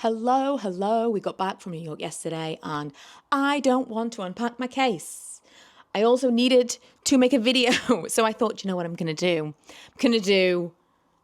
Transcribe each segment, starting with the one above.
Hello, hello. We got back from New York yesterday and I don't want to unpack my case. I also needed to make a video. So I thought, you know what I'm going to do? I'm going to do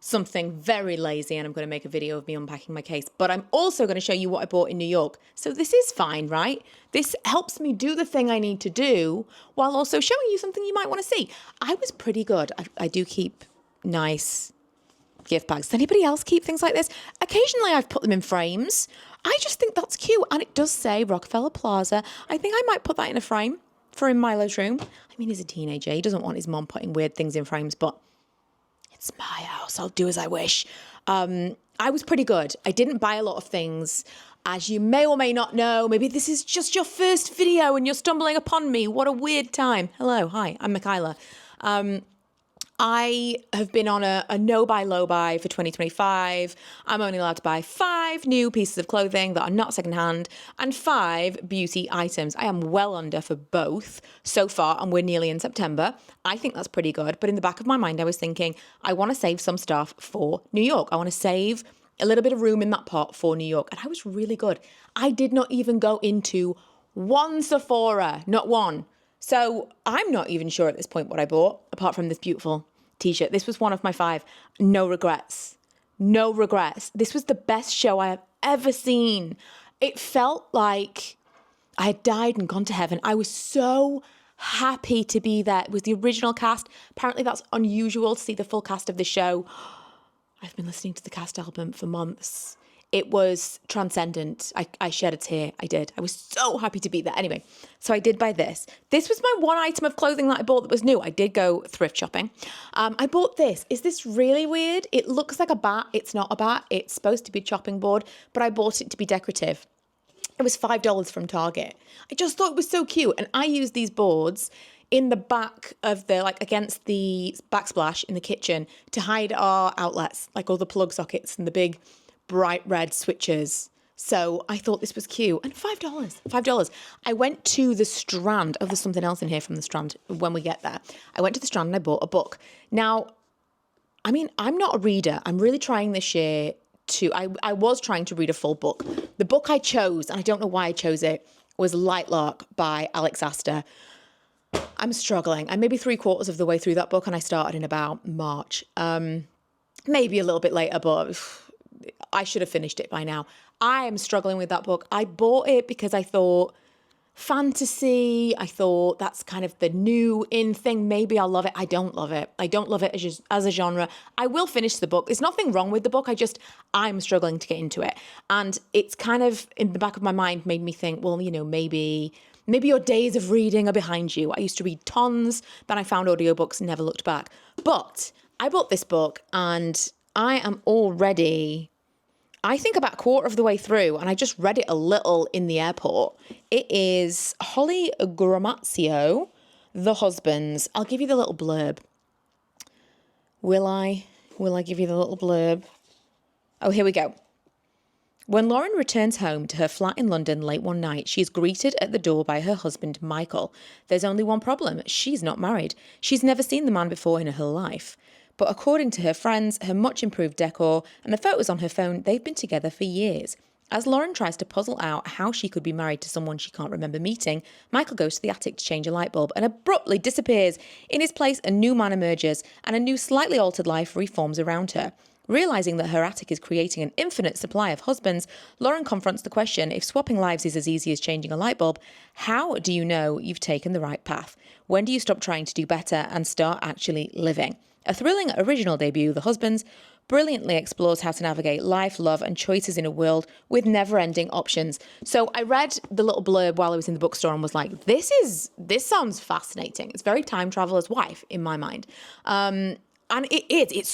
something very lazy and I'm going to make a video of me unpacking my case. But I'm also going to show you what I bought in New York. So this is fine, right? This helps me do the thing I need to do while also showing you something you might want to see. I was pretty good. I do keep nice gift bags. Does anybody else keep things like this? Occasionally I've put them in frames. I just think that's cute. And it does say Rockefeller Plaza. I think I might put that in a frame for in Milo's room. I mean, he's a teenager. He doesn't want his mom putting weird things in frames, but it's my house. I'll do as I wish. I was pretty good. I didn't buy a lot of things. As you may or may not know, maybe this is just your first video and you're stumbling upon me. What a weird time. Hello. Hi, I'm Michaela. I have been on a no buy, low buy for 2025. I'm only allowed to buy 5 new pieces of clothing that are not secondhand and 5 beauty items. I am well under for both so far, and we're nearly in September. I think that's pretty good. But in the back of my mind, I was thinking, I want to save some stuff for New York. I want to save a little bit of room in that pot for New York. And I was really good. I did not even go into one Sephora, not one. So I'm not even sure at this point what I bought, apart from this beautiful t-shirt. This was one of my 5. No regrets. No regrets. This was the best show I have ever seen. It felt like I had died and gone to heaven. I was so happy to be there. It was the original cast. Apparently that's unusual to see the full cast of the show. I've been listening to the cast album for months. It was transcendent. I shed a tear. I did. I was so happy to be there. Anyway, so I did buy this. This was my one item of clothing that I bought that was new. I did go thrift shopping. I bought this. Is this really weird? It looks like a bat. It's not a bat. It's supposed to be a chopping board, but I bought it to be decorative. It was $5 from Target. I just thought it was so cute. And I use these boards in the back of the, like against the backsplash in the kitchen to hide our outlets, like all the plug sockets and the big bright red switches. So I thought this was cute. And $5. $5. I went to the Strand. Oh, there's something else in here from the Strand when we get there. I went to the Strand and I bought a book. Now, I mean, I'm not a reader. I'm really trying this year I was trying to read a full book. The book I chose, and I don't know why I chose it, was Lightlark by Alex Astor. I'm struggling. I'm maybe 3/4 of the way through that book and I started in about March. Maybe a little bit later, but I should have finished it by now. I am struggling with that book. I bought it because I thought fantasy. I thought that's kind of the new in thing. Maybe I'll love it. I don't love it. I don't love it as a genre. I will finish the book. There's nothing wrong with the book. I'm struggling to get into it. And it's kind of in the back of my mind made me think, well, you know, maybe your days of reading are behind you. I used to read tons, then I found audiobooks and never looked back. But I bought this book and I am already, I think, about 1/4 of the way through, and I just read it a little in the airport. It is Holly Gramazio, The Husbands. I'll give you the little blurb. Will I give you the little blurb? Oh, here we go. When Lauren returns home to her flat in London late one night, she is greeted at the door by her husband, Michael. There's only one problem. She's not married. She's never seen the man before in her life. But according to her friends, her much improved decor and the photos on her phone, they've been together for years. As Lauren tries to puzzle out how she could be married to someone she can't remember meeting, Michael goes to the attic to change a light bulb and abruptly disappears. In his place, a new man emerges and a new slightly altered life reforms around her. Realising that her attic is creating an infinite supply of husbands, Lauren confronts the question, if swapping lives is as easy as changing a light bulb, how do you know you've taken the right path? When do you stop trying to do better and start actually living? A thrilling original debut, The Husbands, brilliantly explores how to navigate life, love, and choices in a world with never-ending options. So I read the little blurb while I was in the bookstore and was like, this sounds fascinating. It's very Time Traveler's Wife in my mind. And it is. It's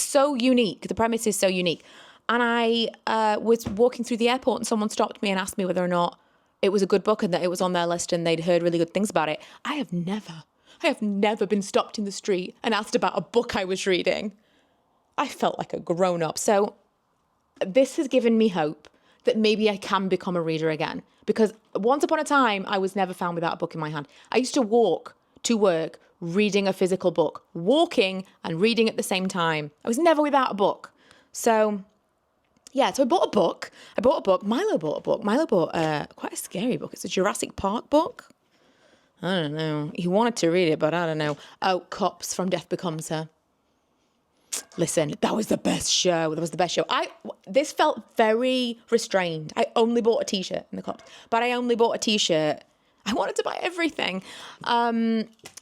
so unique. The premise is so unique. And I was walking through the airport and someone stopped me and asked me whether or not it was a good book and that it was on their list and they'd heard really good things about it. I have never been stopped in the street and asked about a book I was reading. I felt like a grown-up. So this has given me hope that maybe I can become a reader again. Because once upon a time, I was never found without a book in my hand. I used to walk to work reading a physical book, walking and reading at the same time. I was never without a book. So yeah, so I bought a book. Milo bought a book. Milo bought quite a scary book. It's a Jurassic Park book. I don't know. He wanted to read it, but I don't know. Oh, Cops From Death Becomes Her. Listen, that was the best show. This felt very restrained. I only bought a t-shirt in the Cops, but I only bought a t-shirt. I wanted to buy everything.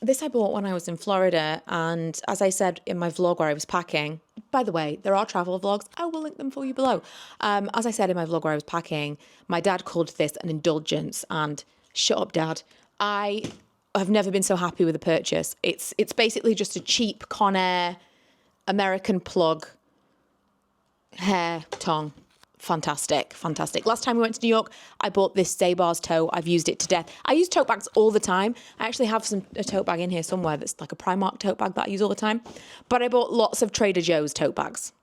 This I bought when I was in Florida, and as I said in my vlog where I was packing, by the way, there are travel vlogs. I will link them for you below. As I said in my vlog where I was packing, my dad called this an indulgence, and shut up, Dad. I have never been so happy with a purchase. It's basically just a cheap Conair American plug hair tongue. Fantastic. Last time we went to New York, I bought this Zabar's tote. I've used it to death. I use tote bags all the time. I actually have a tote bag in here somewhere that's like a Primark tote bag that I use all the time. But I bought lots of Trader Joe's tote bags.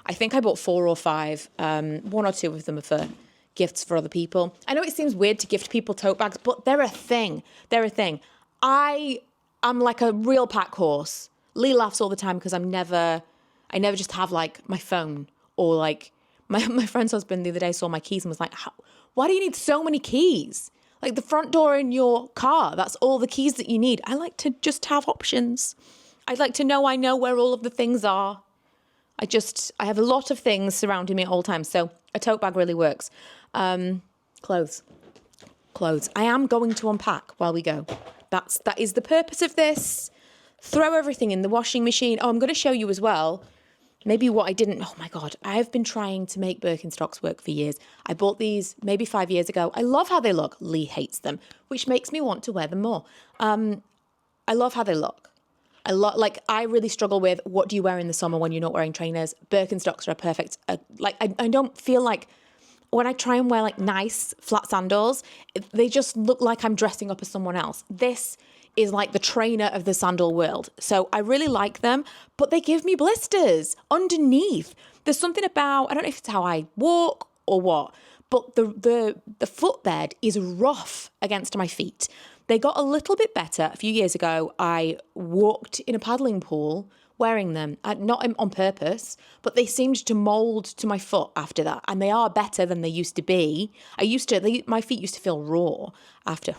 I think I bought 4 or 5. 1 or 2 of them are for gifts for other people. I know it seems weird to gift people tote bags, but they're a thing. I am like a real pack horse. Lee laughs all the time because I never just have like my phone or like my friend's husband the other day saw my keys and was like, why do you need so many keys? Like the front door in your car, that's all the keys that you need. I like to just have options. I'd like to know I know where all of the things are. I have a lot of things surrounding me at all times. So a tote bag really works. Clothes. I am going to unpack while we go. That is the purpose of this. Throw everything in the washing machine. Oh, I'm going to show you as well. Maybe what I didn't, oh my God, I've been trying to make Birkenstocks work for years. I bought these maybe 5 years ago. I love how they look. Lee hates them, which makes me want to wear them more. I love how they look. I really struggle with what do you wear in the summer when you're not wearing trainers. Birkenstocks are a perfect, I don't feel like when I try and wear like nice flat sandals, they just look like I'm dressing up as someone else. This is like the trainer of the sandal world. So I really like them, but they give me blisters underneath. There's something about, I don't know if it's how I walk or what, but the footbed is rough against my feet. They got a little bit better. A few years ago, I walked in a paddling pool wearing them, not on purpose, but they seemed to mold to my foot after that. And they are better than they used to be. My feet used to feel raw after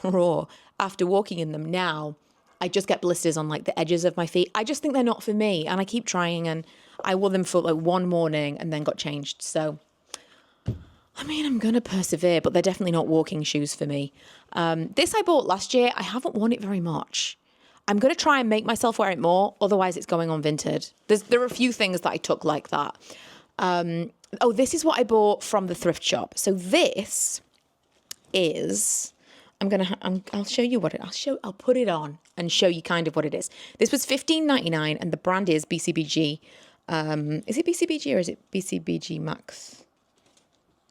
walking in them. Now I just get blisters on like the edges of my feet. I just think they're not for me. And I keep trying, and I wore them for like one morning and then got changed. So, I mean, I'm going to persevere, but they're definitely not walking shoes for me. This I bought last year. I haven't worn it very much. I'm going to try and make myself wear it more. Otherwise, it's going on vintage. There are a few things that I took like that. This is what I bought from the thrift shop. So this is, I'll show you what I'll put it on and show you kind of what it is. This was $15.99 and the brand is BCBG. Is it BCBG or is it BCBG Max?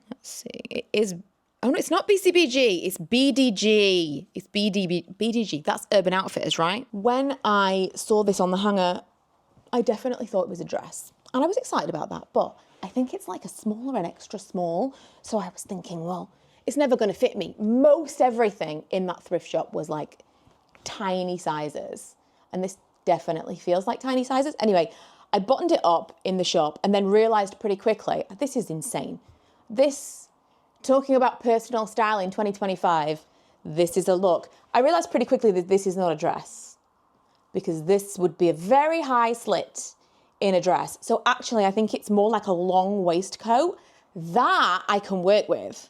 Let's see. It is. Oh, no, it's not BCBG. It's BDG. It's BDG. That's Urban Outfitters, right? When I saw this on the hanger, I definitely thought it was a dress. And I was excited about that. But I think it's like a small or an extra small. So I was thinking, well, it's never going to fit me. Most everything in that thrift shop was like tiny sizes. And this definitely feels like tiny sizes. Anyway, I buttoned it up in the shop and then realized pretty quickly, this is insane. Talking about personal style in 2025, this is a look. I realized pretty quickly that this is not a dress because this would be a very high slit in a dress. So actually, I think it's more like a long waistcoat that I can work with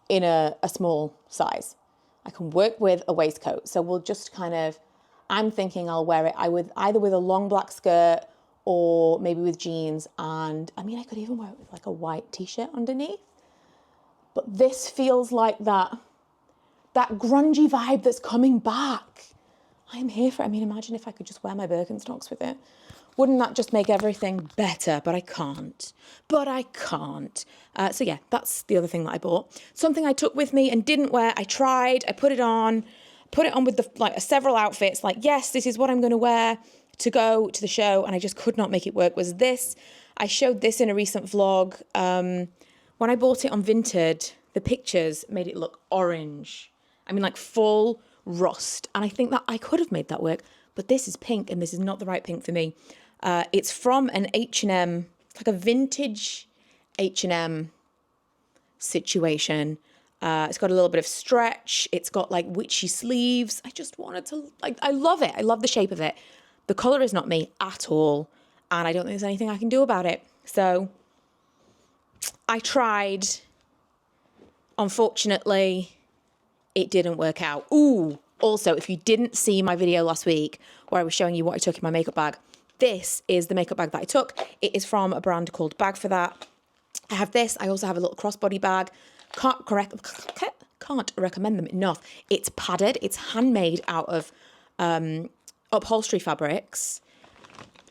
in a small size. I can work with a waistcoat. So we'll just I'm thinking I'll wear it either with a long black skirt or maybe with jeans. And I mean, I could even wear it with like a white t-shirt underneath. But this feels like that grungy vibe that's coming back. I'm here for it. I mean, imagine if I could just wear my Birkenstocks with it. Wouldn't that just make everything better? But I can't. So yeah, that's the other thing that I bought. Something I took with me and didn't wear. I tried. I put it on with several outfits. Like, yes, this is what I'm going to wear to go to the show. And I just could not make it work. Was this? I showed this in a recent vlog. When I bought it on Vinted, the pictures made it look orange. I mean, like full rust. And I think that I could have made that work. But this is pink, and this is not the right pink for me. It's from an H&M, it's like a vintage H&M situation. It's got a little bit of stretch. It's got like witchy sleeves. I just wanted to, like, I love it. I love the shape of it. The colour is not me at all. And I don't think there's anything I can do about it. So I tried. Unfortunately, it didn't work out. Ooh, also, if you didn't see my video last week where I was showing you what I took in my makeup bag, this is the makeup bag that I took. It is from a brand called Bag For That. I have this. I also have a little crossbody bag. Can't recommend them enough. It's padded. It's handmade out of upholstery fabrics.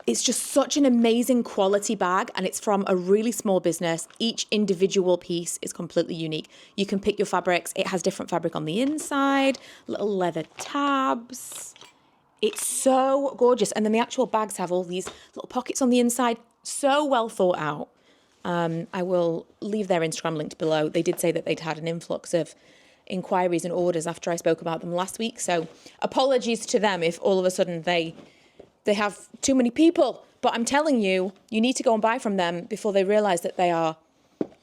It's just such an amazing quality bag, and it's from a really small business. Each individual piece is completely unique. You can pick your fabrics. It has different fabric on the inside, little leather tabs. It's so gorgeous. And then the actual bags have all these little pockets on the inside. So well thought out. I will leave their Instagram linked below. They did say that they'd had an influx of inquiries and orders after I spoke about them last week. So apologies to them if all of a sudden they have too many people. But I'm telling you, you need to go and buy from them before they realise that they are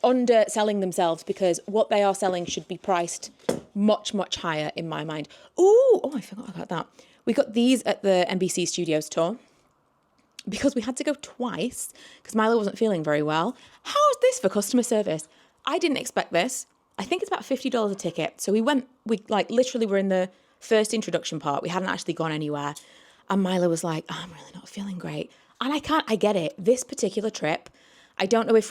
underselling themselves, because what they are selling should be priced much, much higher in my mind. Ooh, oh, I forgot about that. We got these at the NBC Studios tour, because we had to go twice because Milo wasn't feeling very well. How is this for customer service? I didn't expect this. I think it's about $50 a ticket. So we like literally were in the first introduction part. We hadn't actually gone anywhere. And Milo was like, oh, I'm really not feeling great. And I get it. This particular trip, I don't know if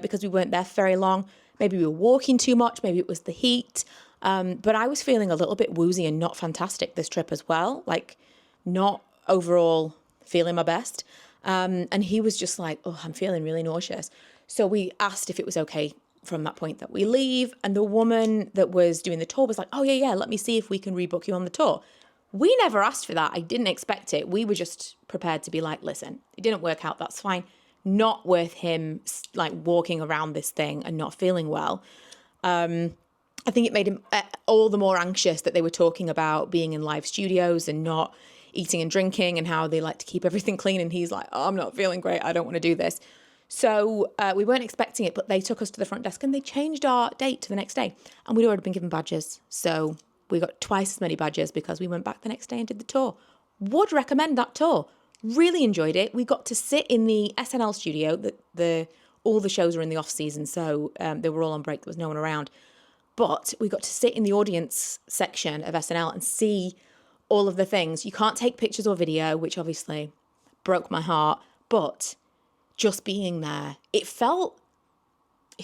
because we weren't there for very long. Maybe we were walking too much. Maybe it was the heat. But I was feeling a little bit woozy and not fantastic this trip as well. Like, not overall feeling my best. And he was just like, oh, I'm feeling really nauseous. So we asked if it was okay from that point that we leave. And the woman that was doing the tour was like, oh, yeah, let me see if we can rebook you on the tour. We never asked for that. I didn't expect it. We were just prepared to be like, listen, it didn't work out. That's fine. Not worth him like walking around this thing and not feeling well. I think it made him all the more anxious that they were talking about being in live studios and not eating and drinking and how they like to keep everything clean. And he's like, oh, I'm not feeling great. I don't want to do this. So we weren't expecting it, but they took us to the front desk and they changed our date to the next day. And we'd already been given badges. So we got twice as many badges because we went back the next day and did the tour. Would recommend that tour. Really enjoyed it. We got to sit in the SNL studio. All the shows were in the off season, so they were all on break. There was no one around. But we got to sit in the audience section of SNL and see all of the things. You can't take pictures or video, which obviously broke my heart. But just being there, it felt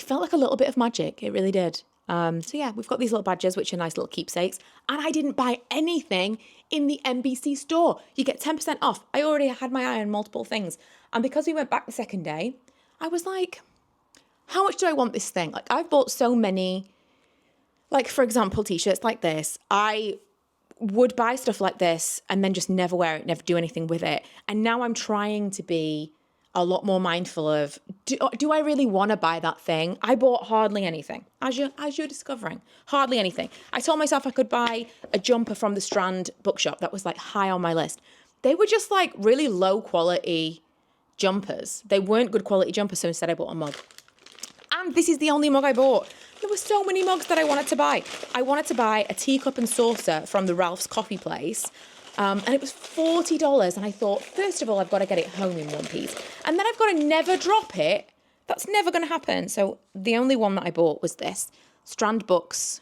like a little bit of magic. It really did. So yeah, we've got these little badges, which are nice little keepsakes. And I didn't buy anything in the NBC store. You get 10% off. I already had my eye on multiple things. And because we went back the second day, I was like, how much do I want this thing? Like, I've bought so many, like, for example, t-shirts like this. I would buy stuff like this and then just never wear it, never do anything with it. And now I'm trying to be a lot more mindful of, do I really want to buy that thing? I bought hardly anything, as you're discovering, hardly anything. I told myself I could buy a jumper from the Strand bookshop. That was like high on my list. They were just like really low quality jumpers. They weren't good quality jumpers, so instead I bought a mug. And this is the only mug I bought. There were so many mugs that I wanted to buy. I wanted to buy a teacup and saucer from the Ralph's coffee place. And it was $40. And I thought, first of all, I've got to get it home in one piece. And then I've got to never drop it. That's never going to happen. So the only one that I bought was this. Strand Books.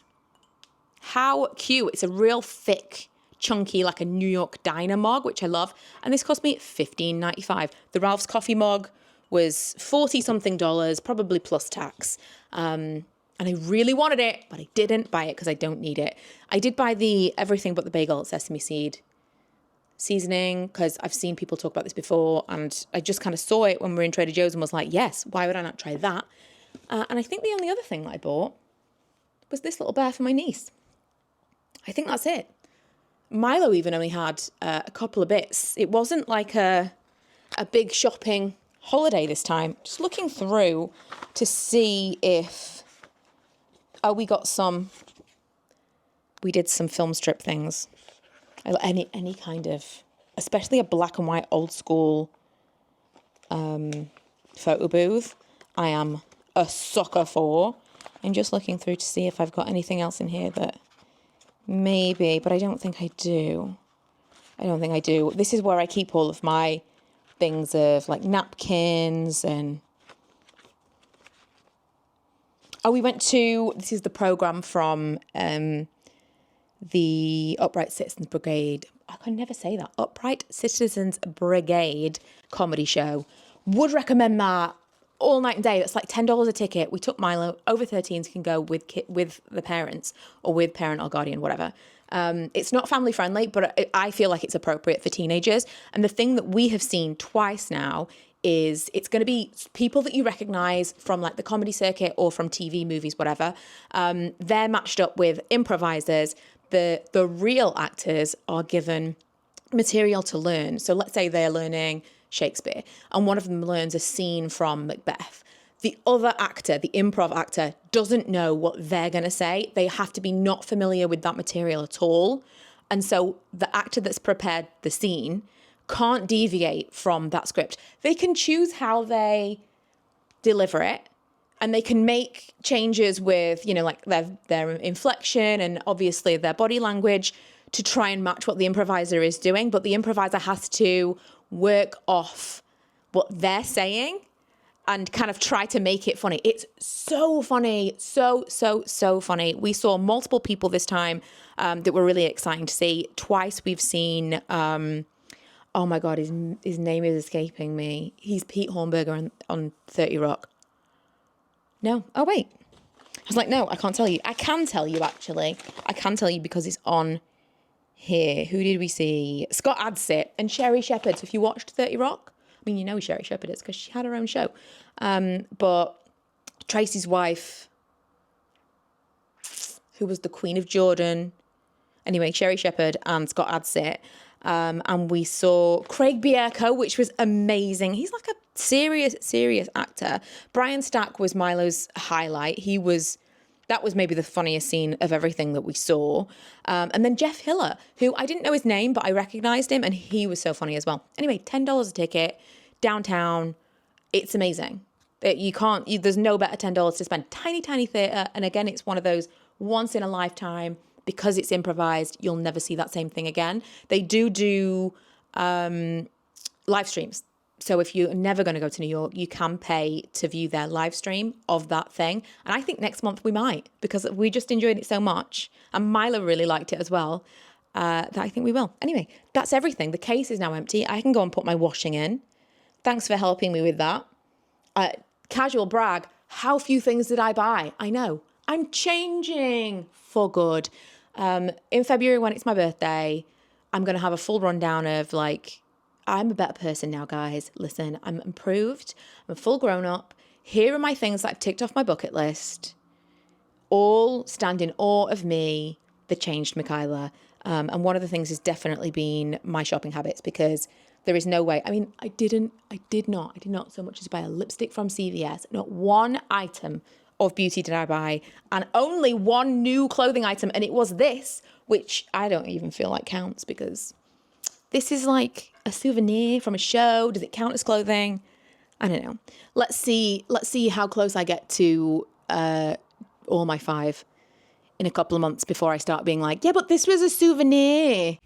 How cute. It's a real thick, chunky, like a New York diner mug, which I love. And this cost me $15.95. The Ralph's coffee mug was $40-something, probably plus tax. And I really wanted it, but I didn't buy it because I don't need it. I did buy the Everything But the Bagel sesame seed seasoning because I've seen people talk about this before, and I just kind of saw it when we were in Trader Joe's and was like, yes, why would I not try that? And I think the only other thing that I bought was this little bear for my niece. I think that's it. Milo even only had a couple of bits. It wasn't like a big shopping holiday this time. Just looking through to see if... Oh, we did some film strip things. Any kind of, especially a black and white old school photo booth. I am a sucker for. I'm just looking through to see if I've got anything else in here that maybe, but I don't think I do. This is where I keep all of my things of like napkins and... Oh, this is the program from the Upright Citizens Brigade. I can never say that. Upright Citizens Brigade comedy show. Would recommend that all night and day. That's like $10 a ticket. We took Milo. Over 13s can go with the parents or with parent or guardian, whatever. It's not family friendly, but I feel like it's appropriate for teenagers. And the thing that we have seen twice now is it's going to be people that you recognize from like the comedy circuit or from TV, movies, whatever. They're matched up with improvisers. The real actors are given material to learn. So let's say they're learning Shakespeare and one of them learns a scene from Macbeth. The other actor, the improv actor, doesn't know what they're going to say. They have to be not familiar with that material at all. And so the actor that's prepared the scene can't deviate from that script. They can choose how they deliver it and they can make changes with, like their inflection and obviously their body language to try and match what the improviser is doing. But the improviser has to work off what they're saying and kind of try to make it funny. It's so funny. So funny. We saw multiple people this time that were really exciting to see. Twice we've seen, oh my God, his name is escaping me. He's Pete Hornberger on 30 Rock. No. Oh, wait. I was like, no, I can't tell you. I can tell you, actually. I can tell you because it's on here. Who did we see? Scott Adsit and Sherry Shepherd. So if you watched 30 Rock, I mean, you know who Sherry Shepherd is because she had her own show. But Tracy's wife, who was the Queen of Jordan. Anyway, Sherry Shepherd and Scott Adsit. And we saw Craig Bierko, which was amazing. He's like a serious actor. Brian Stack was Milo's highlight. That was maybe the funniest scene of everything that we saw. And then Jeff Hiller, who I didn't know his name, but I recognized him and he was so funny as well. Anyway, $10 a ticket, downtown. It's amazing. There's no better $10 to spend. Tiny theatre. And again, it's one of those once in a lifetime, because it's improvised, you'll never see that same thing again. They do live streams. So if you're never going to go to New York, you can pay to view their live stream of that thing. And I think next month we might, because we just enjoyed it so much. And Milo really liked it as well, that I think we will. Anyway, that's everything. The case is now empty. I can go and put my washing in. Thanks for helping me with that. Casual brag. How few things did I buy? I know. I'm changing for good. In February, when it's my birthday, I'm going to have a full rundown of I'm a better person now, guys. Listen, I'm improved. I'm a full grown up. Here are my things that I've ticked off my bucket list. All stand in awe of me, the changed Michaela. And one of the things has definitely been my shopping habits, because there is no way. I mean, I did not so much as buy a lipstick from CVS. Not one item of beauty did I buy, and only one new clothing item, and it was this, which I don't even feel like counts, because this is like a souvenir from a show. Does it count as clothing? I don't know. Let's see how close I get to all my 5 in a couple of months before I start being like, yeah, but this was a souvenir.